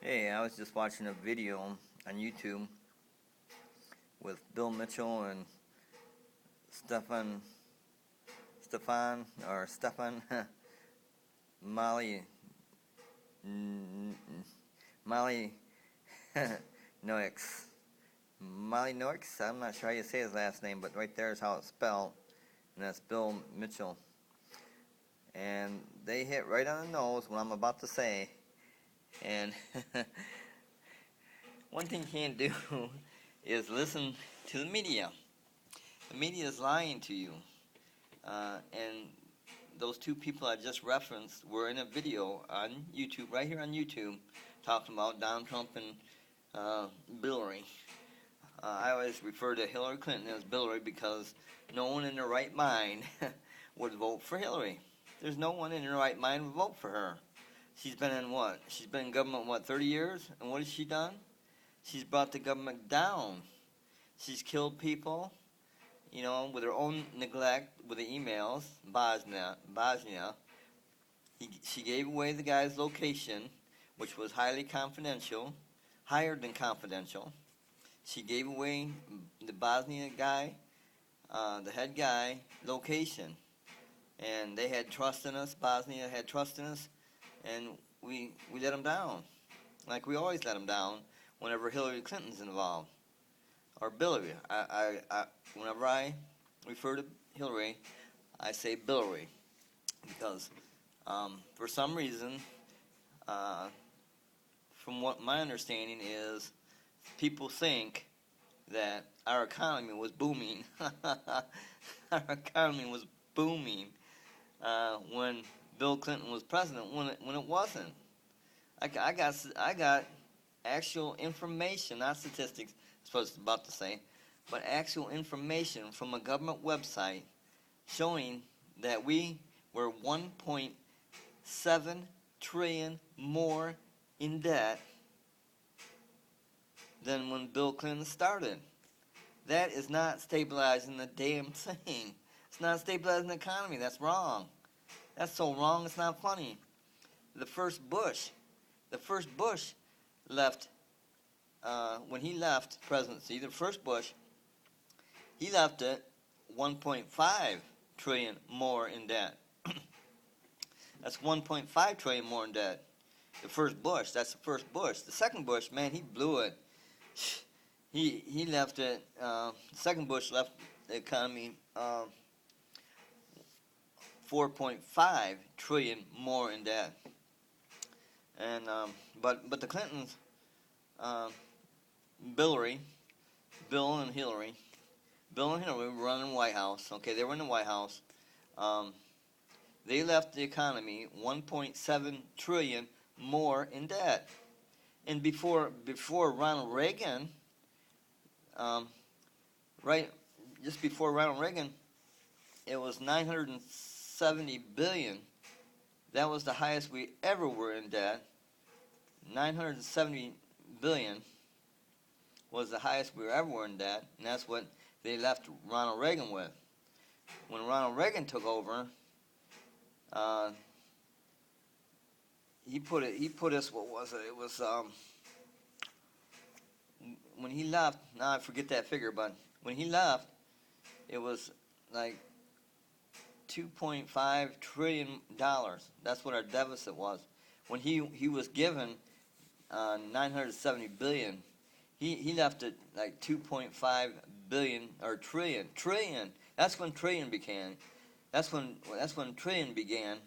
Hey, I was just watching a video on YouTube with Bill Mitchell and Stefan, Molly, Molly Noix. Molly Noix? I'm not sure how you say his last name, but right there is how it's spelled, and that's Bill Mitchell. And they hit right on the nose what I'm about to say. And one thing you can't do is listen to the media. The media is lying to you. And those two people I just referenced were in a video on YouTube, right here on YouTube, talking about Donald Trump and Hillary. I always refer to Hillary Clinton as Hillary because no one in their right mind would vote for Hillary. There's no one in their right mind would vote for her. She's been in what? She's been in government, 30 years? And what has she done? She's brought the government down. She's killed people, with her own neglect with the emails. Bosnia. She gave away the guy's location, which was highly confidential, higher than confidential. She gave away the Bosnia guy, the head guy, location. And they had trust in us. Bosnia had trust in us. And we let them down. Like we always let them down whenever Hillary Clinton's involved. Or Hillary. Whenever I refer to Hillary, I say Hillary. Because for some reason, from what my understanding is, people think that our economy was booming. Our economy was booming when Bill Clinton was president, when it wasn't. I got actual information, not statistics, I was about to say, but actual information from a government website showing that we were 1.7 trillion more in debt than when Bill Clinton started. That is not stabilizing the damn thing. It's not stabilizing the economy. That's wrong. That's so wrong, it's not funny. The first Bush left, when he left presidency, the first Bush, he left it 1.5 trillion more in debt. That's 1.5 trillion more in debt. The first Bush, that's the first Bush. The second Bush, man, he blew it. He left it, the second Bush left the economy 4.5 trillion more in debt. And but the Clintons, Bill and Hillary were running the White House. Okay, they were in the White House. They left the economy 1.7 trillion more in debt. And before Ronald Reagan, just before Ronald Reagan, it was 970 billion. That was the highest we ever were in debt. 970 billion was the highest we ever were in debt, and that's what they left Ronald Reagan with. When Ronald Reagan took over, he put us, what was it? It was when he left. Now I forget that figure, but when he left, it was like $2.5 trillion. That's what our deficit was. When he was given 970 billion, he left it like 2.5 billion or trillion. That's when trillion began. That's when trillion began.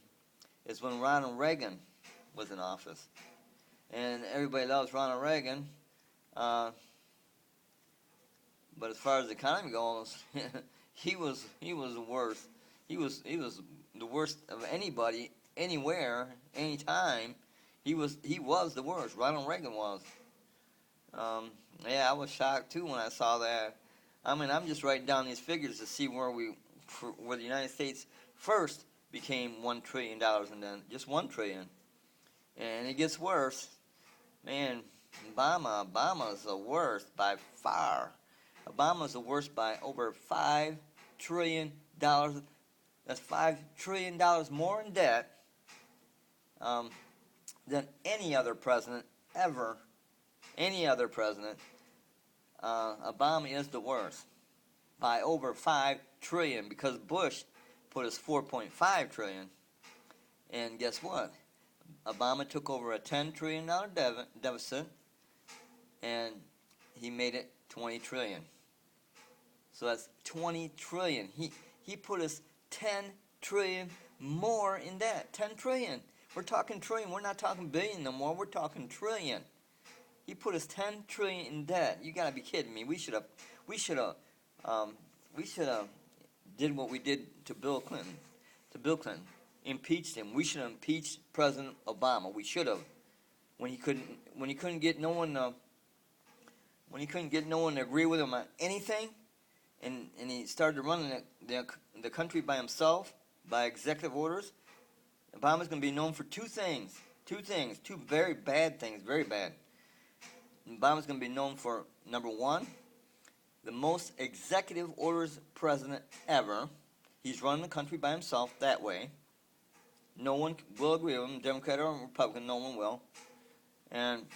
Is when Ronald Reagan was in office, and everybody loves Ronald Reagan. But as far as the economy goes, he was the worst. He was the worst of anybody, anywhere, anytime. He was the worst. Ronald Reagan was. Yeah, I was shocked too when I saw that. I mean, I'm just writing down these figures to see where the United States first became $1 trillion, and then just 1 trillion, and it gets worse. Man, Obama's the worst by far. Obama's the worst by over $5 trillion. That's $5 trillion more in debt than any other president ever, any other president, Obama is the worst by over 5 trillion, because Bush put us 4.5 trillion. And guess what? Obama took over a $10 trillion deficit, and he made it 20 trillion. So that's 20 trillion. He put us 10 trillion more in debt. 10 trillion. We're talking trillion. We're not talking billion no more. We're talking trillion. He put us 10 trillion in debt. You gotta be kidding me. We should have did what we did to Bill Clinton. Impeached him. We should have impeached President Obama. We should have. When he couldn't get no one to agree with him on anything, and he started running the country by himself, by executive orders. Obama's going to be known for two very bad things, very bad. Obama's going to be known for, number one, the most executive orders president ever. He's running the country by himself that way. No one will agree with him, Democrat or Republican, no one will. And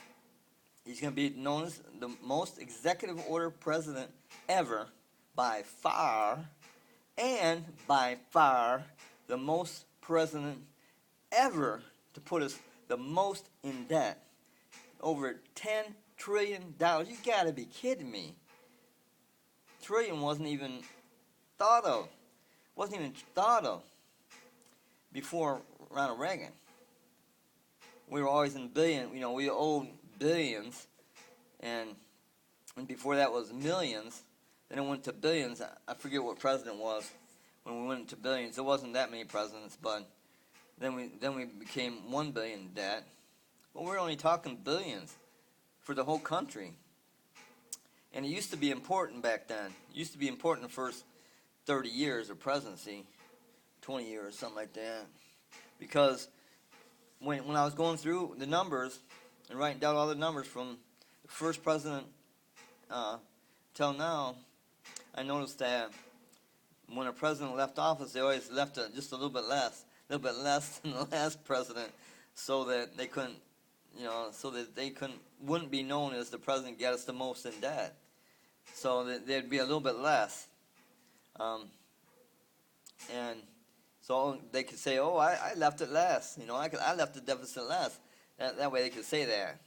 he's going to be known as the most executive order president ever by far, and by far the most president ever to put us the most in debt. Over $10 trillion. You got to be kidding me. Trillion wasn't even thought of. Before Ronald Reagan. We were always in billion. We owed billions, and before that was millions. Then it went to billions. I forget what president was when we went to billions. There wasn't that many presidents, but then we became 1 billion in debt. But we're only talking billions for the whole country. And it used to be important back then. It used to be important the first 30 years of presidency, 20 years, something like that. Because when I was going through the numbers and writing down all the numbers from the first president till now, I noticed that when a president left office, they always left just a little bit less than the last president, so that they couldn't, wouldn't be known as the president got us the most in debt. So that there'd be a little bit less, and so they could say, "Oh, I left it less. I left the deficit less." That way they could say that,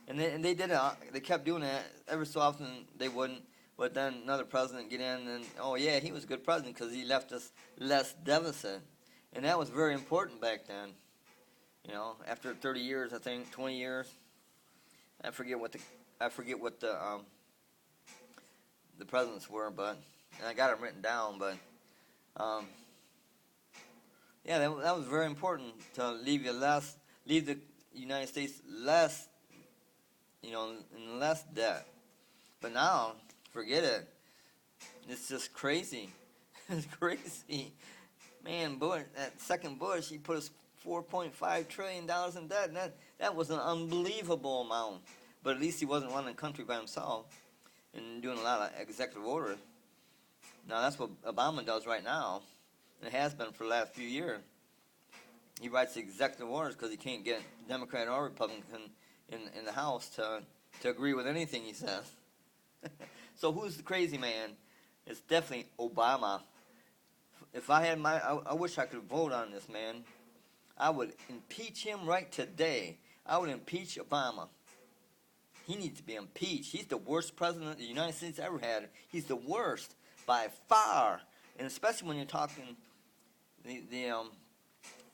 and they did it. They kept doing that. Every so often they wouldn't. But then another president get in, and oh yeah, he was a good president because he left us less deficit, and that was very important back then. After 30 years, I think 20 years, I forget what the presidents were, but and I got them written down. But yeah, that was very important to leave the United States less, in less debt. But now, forget it. It's just crazy. It's crazy. Man, Bush, that second Bush, he put us $4.5 trillion in debt. And that was an unbelievable amount. But at least he wasn't running the country by himself and doing a lot of executive orders. Now, that's what Obama does right now. It has been for the last few years. He writes executive orders because he can't get Democrat or Republican in the House to agree with anything he says. So who's the crazy man? It's definitely Obama. If I had I wish I could vote on this man. I would impeach him right today. I would impeach Obama. He needs to be impeached. He's the worst president the United States ever had. He's the worst by far, and especially when you're talking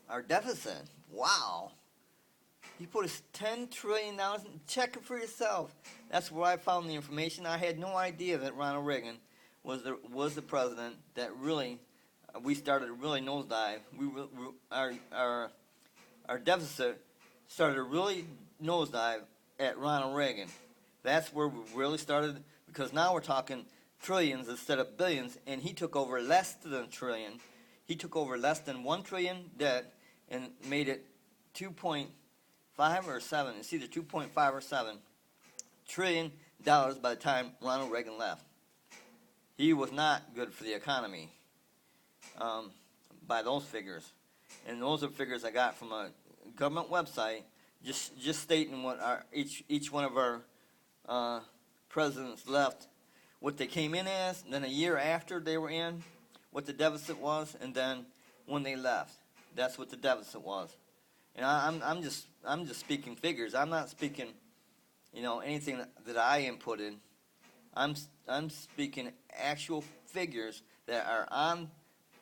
our deficit. Wow. He put us $10 trillion. Check it for yourself. That's where I found the information. I had no idea that Ronald Reagan was the president that really we started to really nosedive. Our deficit started to really nosedive at Ronald Reagan. That's where we really started, because now we're talking trillions instead of billions, and he took over less than a trillion. He took over less than 1 trillion debt and made it 2.5 or 7. It's either 2.5 or 7 trillion dollars by the time Ronald Reagan left. He was not good for the economy by those figures. And those are figures I got from a government website just stating what each one of our presidents left, what they came in as, and then a year after they were in, what the deficit was, and then when they left, that's what the deficit was. And I'm just speaking figures. I'm not speaking, anything that I inputted. I'm speaking actual figures that are on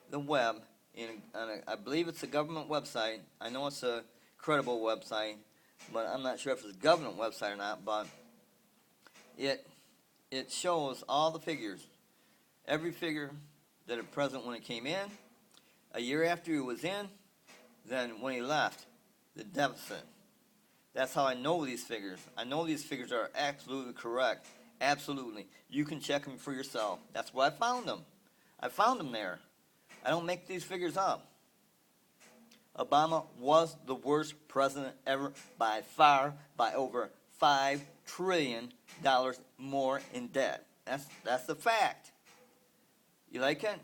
the web. I believe it's a government website. I know it's a credible website, but I'm not sure if it's a government website or not. But it shows all the figures, every figure that a president when he came in, a year after he was in, then when he left, the deficit. That's how I know these figures. I know these figures are absolutely correct. Absolutely. You can check them for yourself. That's where I found them. I found them there. I don't make these figures up. Obama was the worst president ever by far, by over $5 trillion more in debt. That's the fact. You like it?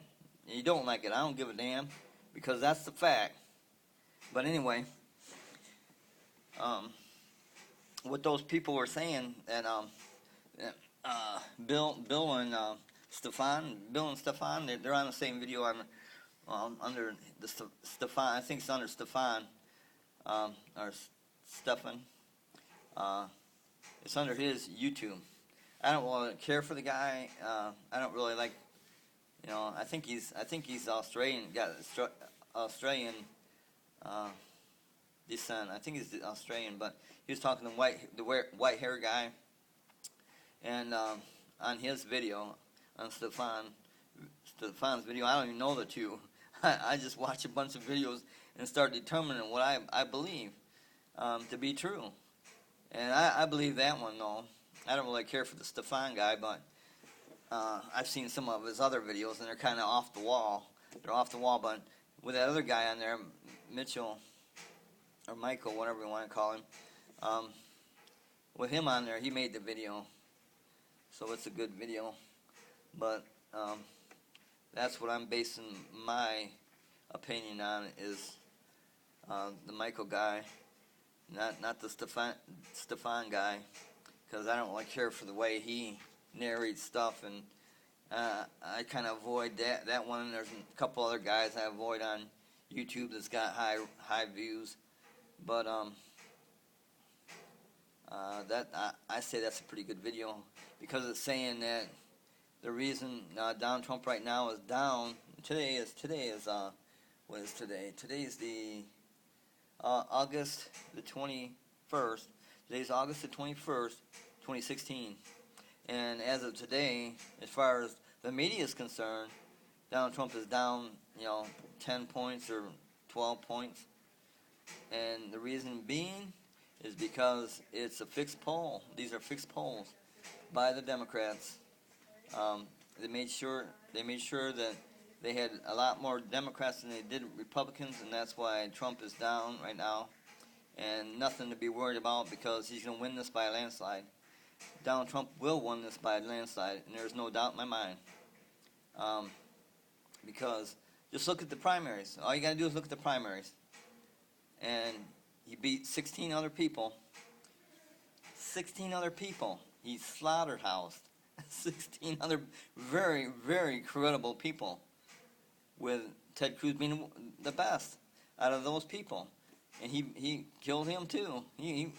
You don't like it. I don't give a damn, because that's the fact. But anyway, what those people were saying, that Bill and Stefan, they're on the same video under the Stefan. I think it's under Stefan or Stefan. It's under his YouTube. I don't really care for the guy. I don't really like. I think he's Australian. Got Australian descent. I think he's Australian, but he was talking to the white hair guy, and on his video, on Stefan's video, I don't even know the two. I just watch a bunch of videos and start determining what I believe to be true, and I believe that one though. I don't really care for the Stefan guy, but I've seen some of his other videos, and they're kind of off the wall. They're off the wall, but with that other guy on there, Mitchell, or Michael, whatever you want to call him, with him on there, he made the video. So it's a good video. But that's what I'm basing my opinion on, is the Michael guy, not the Stefan guy, because I don't really care for the way he narrates stuff, and I kind of avoid that one. There's a couple other guys I avoid on YouTube that's got high views, but I say that's a pretty good video, because it's saying that the reason Donald Trump right now is down. Today is what is today? Today is the August the 21st. Today's August the 21st, 2016. And as of today, as far as the media is concerned, Donald Trump is down, 10 points or 12 points. And the reason being is because it's a fixed poll. These are fixed polls by the Democrats. They made sure that they had a lot more Democrats than they did Republicans, and that's why Trump is down right now. And nothing to be worried about, because he's going to win this by a landslide. Donald Trump will win this by a landslide, and there's no doubt in my mind. Because just look at the primaries. All you got to do is look at the primaries. And he beat 16 other people. 16 other people. He slaughterhoused 16 other very, very credible people, with Ted Cruz being the best out of those people. And he killed him too. He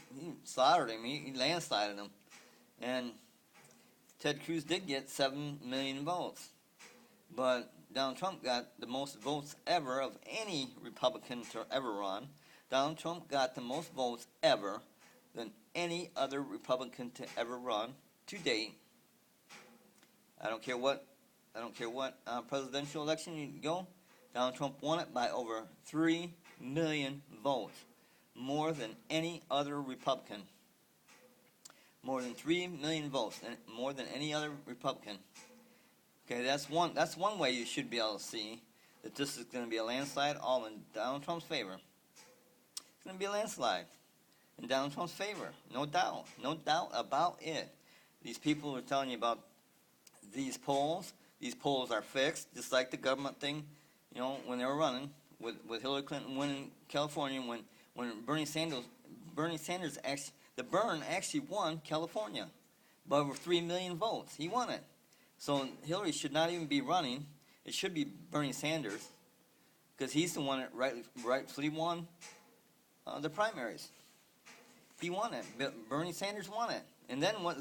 slaughtered him. He landslided him. And Ted Cruz did get 7 million votes. But Donald Trump got the most votes ever of any Republican to ever run. Donald Trump got the most votes ever than any other Republican to ever run to date. I don't care what presidential election you go. Donald Trump won it by over 3 million votes, more than any other Republican. More than 3 million votes, and more than any other Republican. Okay, that's one way you should be able to see that this is going to be a landslide, all in Donald Trump's favor. It's going to be a landslide in Donald Trump's favor, no doubt about it. These people are telling you about these polls. These polls are fixed, just like the government thing, when they were running with Hillary Clinton winning California, when Bernie Sanders Bernie Sanders actually won California by over 3 million votes. He won it. So Hillary should not even be running. It should be Bernie Sanders, because he's the one that rightfully won the primaries. He won it. Bernie Sanders won it. And then what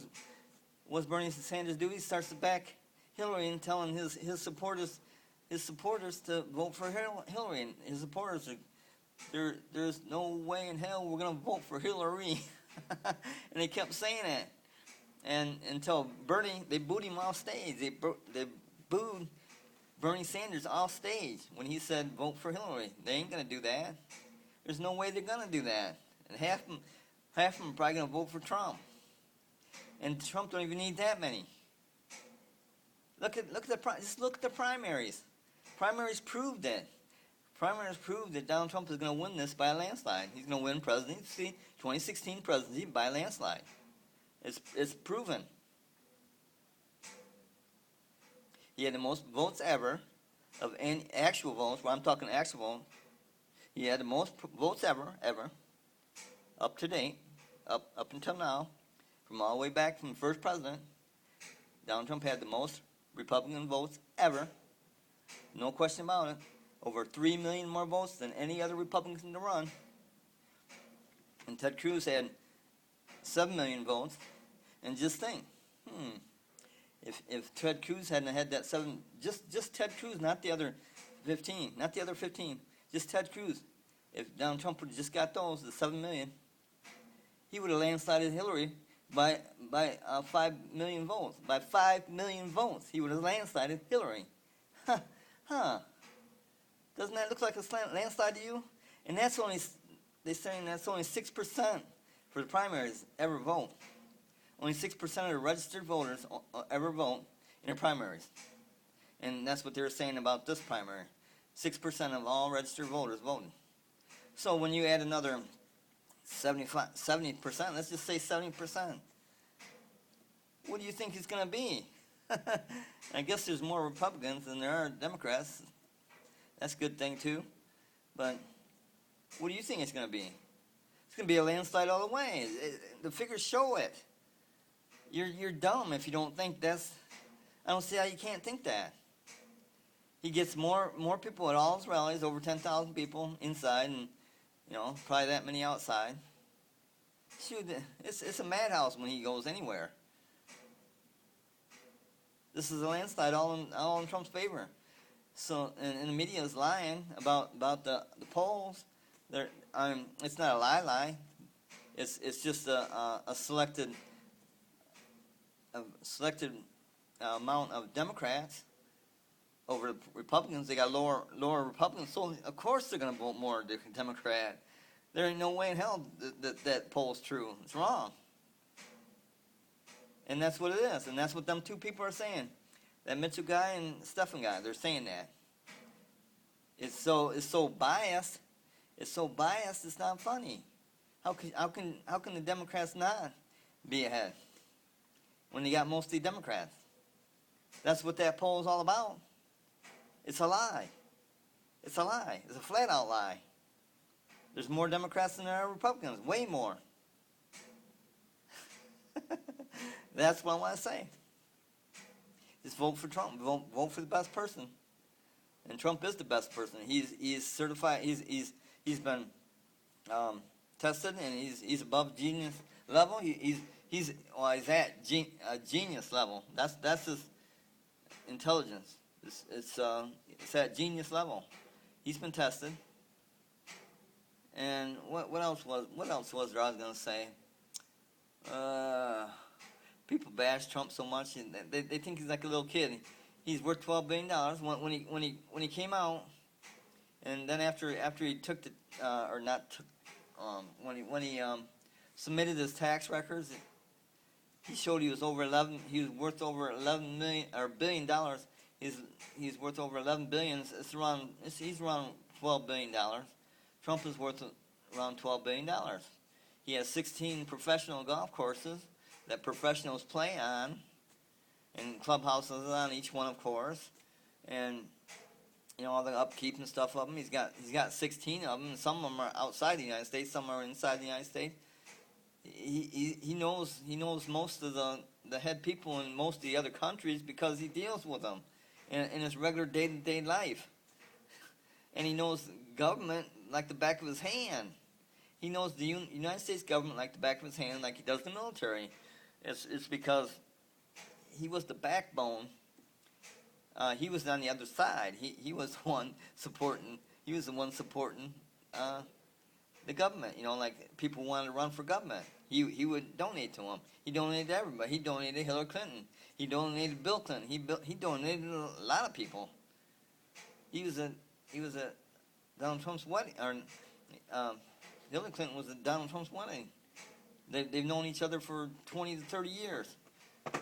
does Bernie Sanders do? He starts to back Hillary and telling his supporters to vote for Hillary. And his supporters are, there's no way in hell we're going to vote for Hillary. And they kept saying that. And until they booed him off stage. They booed Bernie Sanders off stage when he said vote for Hillary. They ain't going to do that. There's no way they're going to do that. And half of them are probably going to vote for Trump. And Trump don't even need that many. Just look at the primaries. Primaries proved that. Primaries proved that Donald Trump is going to win this by a landslide. He's going to win presidency, 2016 presidency by a landslide. It's proven. He had the most votes ever of any actual votes. Well, I'm talking actual votes. He had the most votes ever, up to date, up until now, from all the way back from the first president. Donald Trump had the most Republican votes ever. No question about it. Over 3 million more votes than any other Republican to run. And Ted Cruz had 7 million votes. And just think, if Ted Cruz hadn't had that 7, just Ted Cruz, not the other 15, just Ted Cruz. If Donald Trump would have just got the 7 million, he would have landslided Hillary by 5 million votes. By 5 million votes, he would have landslided Hillary. Doesn't that look like a landslide to you? And they're saying that's only 6% for the primaries ever vote. Only 6% of the registered voters ever vote in their primaries. And that's what they're saying about this primary. 6% of all registered voters voting. So when you add another 70%, let's just say 70%, what do you think it's going to be? I guess there's more Republicans than there are Democrats. That's a good thing, too. But what do you think it's going to be? It's going to be a landslide all the way. The figures show it. You're dumb if you don't think that's... I don't see how you can't think that. He gets more people at all his rallies, over 10,000 people inside, and probably that many outside. Shoot, it's a madhouse when he goes anywhere. This is a landslide all in Trump's favor. So, and the media is lying about the polls. It's not a lie. It's just a selected amount of Democrats over the Republicans. They got lower Republicans, so of course they're going to vote more Democrat. There ain't no way in hell that poll's true. It's wrong. And that's what it is. And that's what them two people are saying. That Mitchell guy and Stephan guy, they're saying that. It's so biased. It's so biased. It's not funny. How can the Democrats not be ahead when they got mostly Democrats? That's what that poll is all about. It's a lie. It's a lie. It's a flat out lie. There's more Democrats than there are Republicans. Way more. That's what I want to say. Just vote for Trump. Vote for the best person. And Trump is the best person. He's certified. He's been tested, and he's above genius level. He's at genius level. That's his intelligence. It's at genius level. He's been tested. And what else was there I was gonna say? People bash Trump so much, and they think he's like a little kid. He's worth $12 billion when he came out, and then after he took the when he submitted his tax records, he showed he was worth over $11 billion. He's worth over $11 billion. He's around $12 billion. Trump is worth around $12 billion. He has 16 professional golf courses that professionals play on, and clubhouses on each one, of course, and all the upkeep and stuff of them. He's got 16 of them. Some of them are outside the United States. Some are inside the United States. he knows most of the head people in most of the other countries because he deals with them in his regular day-to-day life. And he knows government like the back of his hand. He knows the United States government like the back of his hand, like he does the military. It's because he was the backbone. He was on the other side. He was the one supporting. He was the one supporting the government. You know, like people wanted to run for government. He would donate to them. He donated to everybody. He donated to Hillary Clinton. He donated to Bill Clinton. He donated to a lot of people. He was at Donald Trump's wedding, or Hillary Clinton was at Donald Trump's wedding. They've known each other for 20 to 30 years.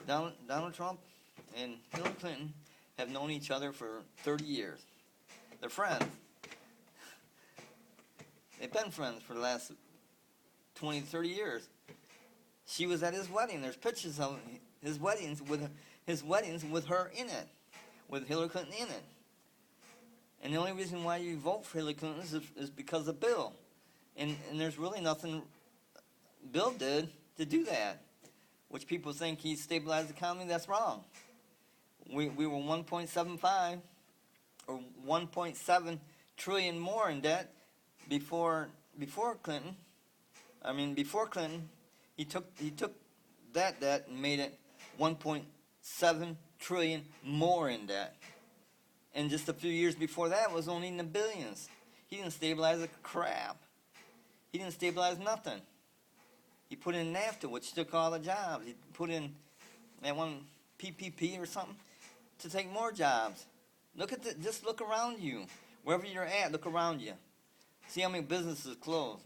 Donald Trump and Hillary Clinton have known each other for 30 years. They're friends. They've been friends for the last 20 to 30 years. She was at his wedding. There's pictures of his weddings with her in it, with Hillary Clinton in it. And the only reason why you vote for Hillary Clinton is because of Bill. And there's really nothing Bill did to do that, which people think he stabilized the economy. That's wrong. We were 1.75 or 1.7 trillion more in debt before Clinton. Before Clinton, he took that debt and made it 1.7 trillion more in debt. And just a few years before that was only in the billions. He didn't stabilize a crap. He didn't stabilize nothing. He put in NAFTA, which took all the jobs. He put in that one PPP or something to take more jobs. Just look around you. Wherever you're at, look around you. See how many businesses closed.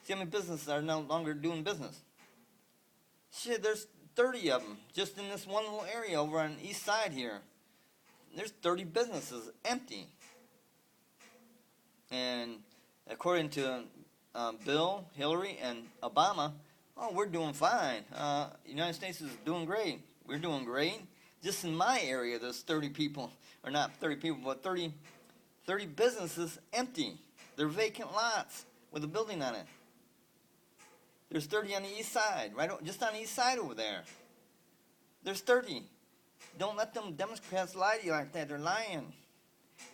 See how many businesses are no longer doing business. Shit, there's 30 of them just in this one little area over on the east side here. There's 30 businesses empty. And according to Bill, Hillary, and Obama, we're doing fine. United States is doing great. We're doing great. Just in my area, there's 30 people, or not 30 people, but 30 businesses empty. They're vacant lots with a building on it. There's 30 on the east side, just on the east side over there. There's 30. Don't let them Democrats lie to you like that. They're lying.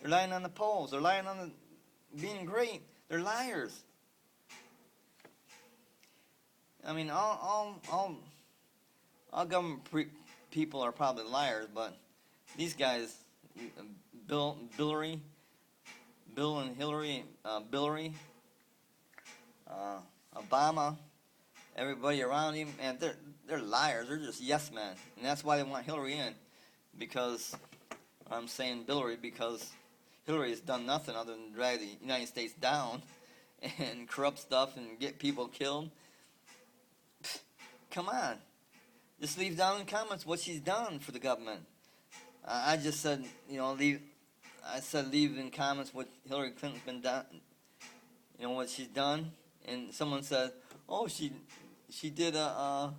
They're lying on the polls. They're lying on being great. They're liars. All government people are probably liars, but these guys, Bill and Hillary, Obama, everybody around him, and they're liars. They're just yes men, and that's why they want Hillary in. Because I'm saying Hillary because Hillary has done nothing other than drag the United States down and corrupt stuff and get people killed. Come on. Just leave down in the comments what she's done for the government. I just said, leave in comments what Hillary Clinton's been done, what she's done. And someone said, oh, she did what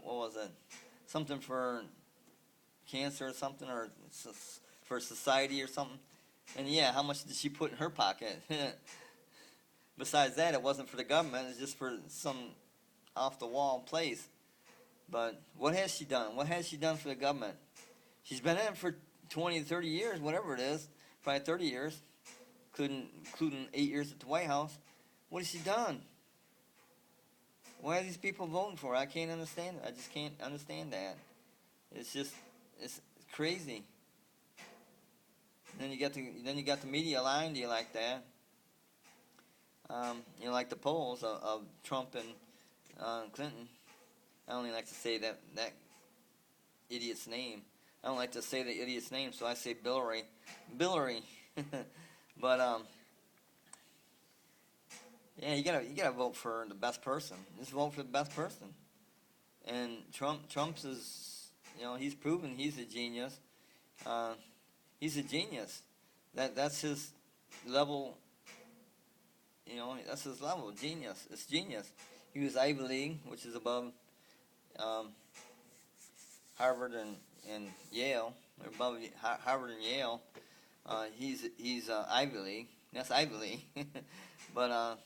was it? Something for cancer or something, or for society or something. And yeah, how much did she put in her pocket? Besides that, it wasn't for the government. It's just for some off-the-wall place. But what has she done? What has she done for the government? She's been in it for 20, 30 years, whatever it is, probably 30 years, including 8 years at the White House. What has she done? Why are these people voting for her? I can't understand it. I just can't understand that. It's crazy. And then you got the media lying to you like that. Like the polls of Trump and Clinton. I don't even like to say that idiot's name. I don't like to say the idiot's name, so I say Hillary. But yeah, you gotta vote for the best person. Just vote for the best person. And Trump's is, he's proven he's a genius. He's a genius. That's his level. That's his level. Genius. It's genius. He was Ivy League, which is above Harvard and Yale. Or above Harvard and Yale. He's Ivy League. That's Ivy League. But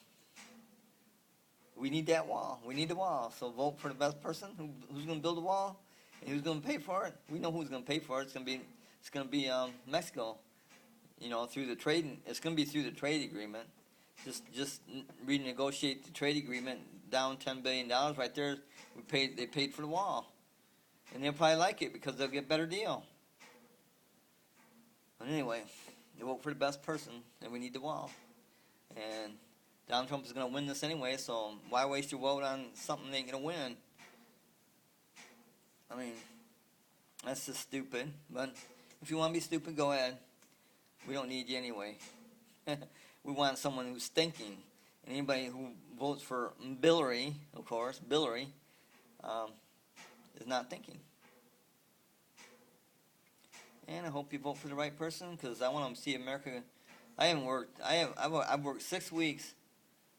We need that wall. We need the wall. So vote for the best person who's going to build the wall, and who's going to pay for it. We know who's going to pay for it. It's going to be Mexico. You know, through the trade. It's going to be through the trade agreement. Just renegotiate the trade agreement down $10 billion right there. They paid for the wall, and they'll probably like it because they'll get a better deal. But anyway, they vote for the best person, and we need the wall. And Donald Trump is going to win this anyway, so why waste your vote on something they ain't going to win? I mean, that's just stupid. But if you want to be stupid, go ahead. We don't need you anyway. We want someone who's thinking. And anybody who votes for Hillary, of course, Hillary, is not thinking. And I hope you vote for the right person, because I want them to see America. I've worked 6 weeks,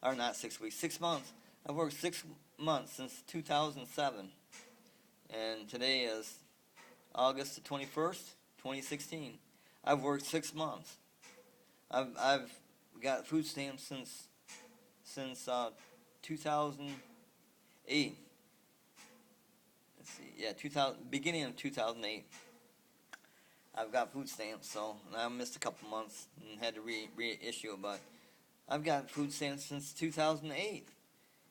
or not 6 weeks, 6 months. I've worked 6 months since 2007, and today is August the 21st, 2016. I've worked 6 months. I've got food stamps since 2008. Let's see, yeah, beginning of 2008. I've got food stamps, so I missed a couple months and had to reissue it, but I've got food stamps since 2008.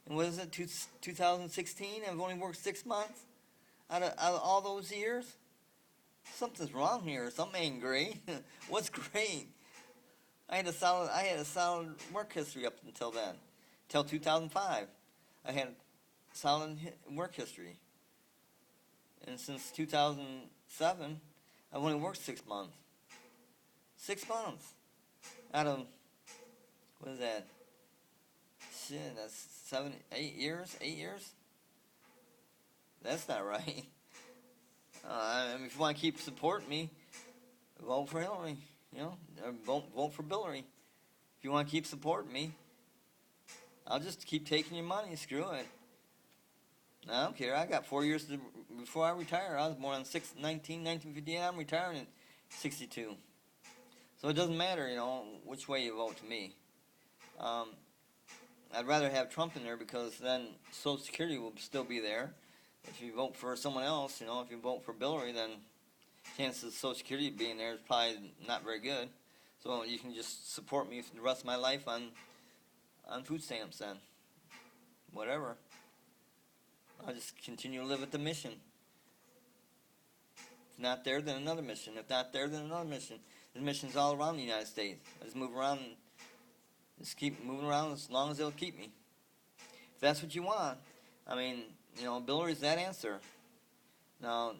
And what is it, 2016? I've only worked 6 months out of all those years? Something's wrong here. Something ain't great. What's great? I had a solid work history up until then. Till 2005. I had solid work history. And since 2007, I've only worked 6 months. 6 months. Out of, what is that? Shit, that's 8 years? 8 years? That's not right. I mean, if you want to keep supporting me, vote for Hillary. You know, or vote for Hillary. If you want to keep supporting me, I'll just keep taking your money. Screw it. I don't care. I got 4 years before I retire. I was born on 1958. I'm retiring at 62. So it doesn't matter, you know, which way you vote to me. I'd rather have Trump in there, because then Social Security will still be there. If you vote for someone else, you know, if you vote for Hillary, then chances of Social Security being there is probably not very good. So you can just support me for the rest of my life on food stamps then. Whatever. I'll just continue to live at the mission. If not there, then another mission. If not there, then another mission. The mission's all around the United States. I just move around and just keep moving around as long as they'll keep me. If that's what you want. I mean, you know, Hillary's that answer. Now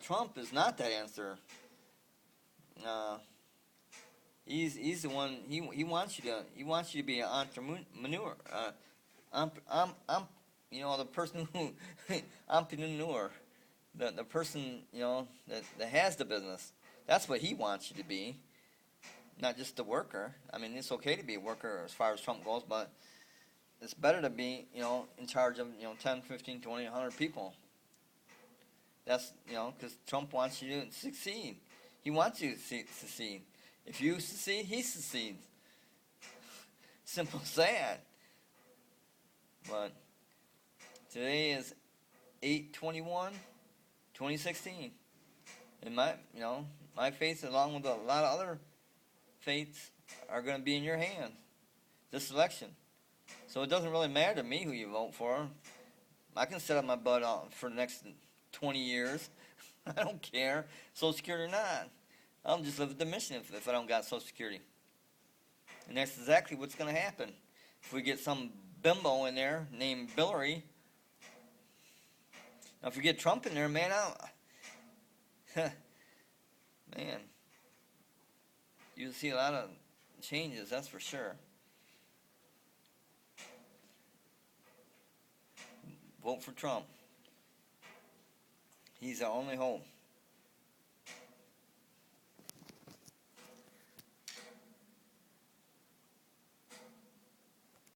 Trump is not that answer. He's the one. He wants you to be an entrepreneur. You know, the person who entrepreneur, the person, you know, that has the business. That's what he wants you to be, not just a worker. I mean, it's okay to be a worker as far as Trump goes, but it's better to be, you know, in charge of, you know, 10, 15, 20, 100 people. That's, you know, because Trump wants you to succeed. He wants you to succeed. If you succeed, he succeeds. Simple as that. But today is 8/21/2016, and my faith, along with a lot of other faiths, are going to be in your hands this election. So it doesn't really matter to me who you vote for. I can set up my butt out for the next 20 years. I don't care, Social Security or not. I'll just live with the mission if I don't got Social Security. And that's exactly what's going to happen. If we get some bimbo in there named Hillary. Now, if you get Trump in there, man, man, you'll see a lot of changes, that's for sure. Vote for Trump. He's our only hope.